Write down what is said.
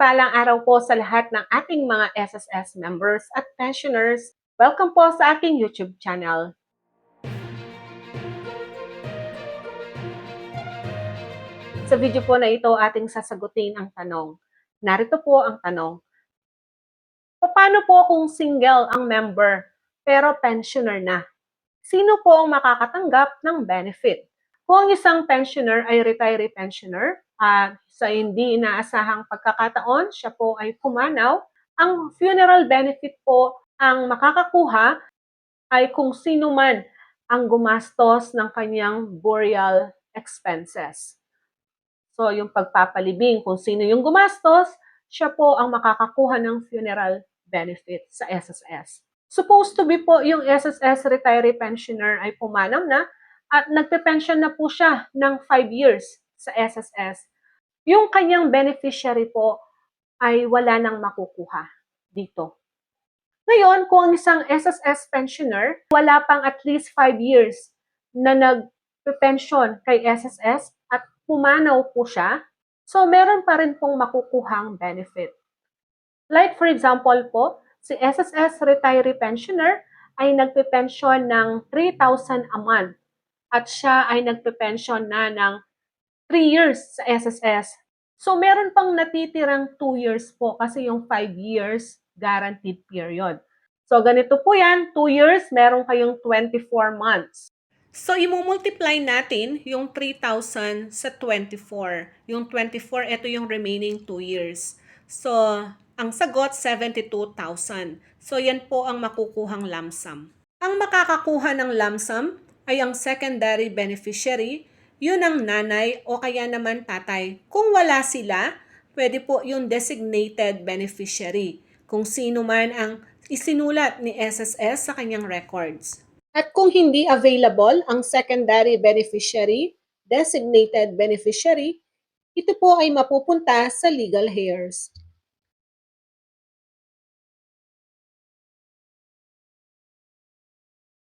Mapagpalang araw po sa lahat ng ating mga SSS members at pensioners. Welcome po sa aking YouTube channel. Sa video po na ito, ating sasagutin ang tanong. Narito po ang tanong. Paano po kung single ang member pero pensioner na? Sino po ang makakatanggap ng benefit? Kung isang pensioner ay retiree pensioner at sa hindi inaasahang pagkakataon, siya po ay pumanaw, ang funeral benefit po ang makakakuha ay kung sino man ang gumastos ng kanyang burial expenses. So, yung pagpapalibing, kung sino yung gumastos, siya po ang makakakuha ng funeral benefit sa SSS. Supposed to be po yung SSS retiree pensioner ay pumanaw na at nagpe-pension na po siya ng 5 years sa SSS. Yung kanyang beneficiary po ay wala nang makukuha dito. Ngayon, kung ang isang SSS pensioner, wala pang at least 5 years na nagpe-pension kay SSS at pumanaw po siya, so meron pa rin pong makukuhang benefit. Like for example po, si SSS retiree pensioner ay nagpe-pension ng 3,000 a month at siya ay nagpe-pension na ng 3 years sa SSS. So meron pang natitirang 2 years po kasi yung 5 years guaranteed period. So ganito po yan, 2 years, meron kayong 24 months. So, i-multiply natin yung 3,000 sa 24. Yung 24, ito yung remaining 2 years. So, ang sagot, 72,000. So, yan po ang makukuhang lump sum. Ang makakakuha ng lump sum ay ang secondary beneficiary, yun ang nanay o kaya naman tatay. Kung wala sila, pwede po yung designated beneficiary, kung sino man ang isinulat ni SSS sa kanyang records. At kung hindi available ang secondary beneficiary, designated beneficiary, ito po ay mapupunta sa legal heirs.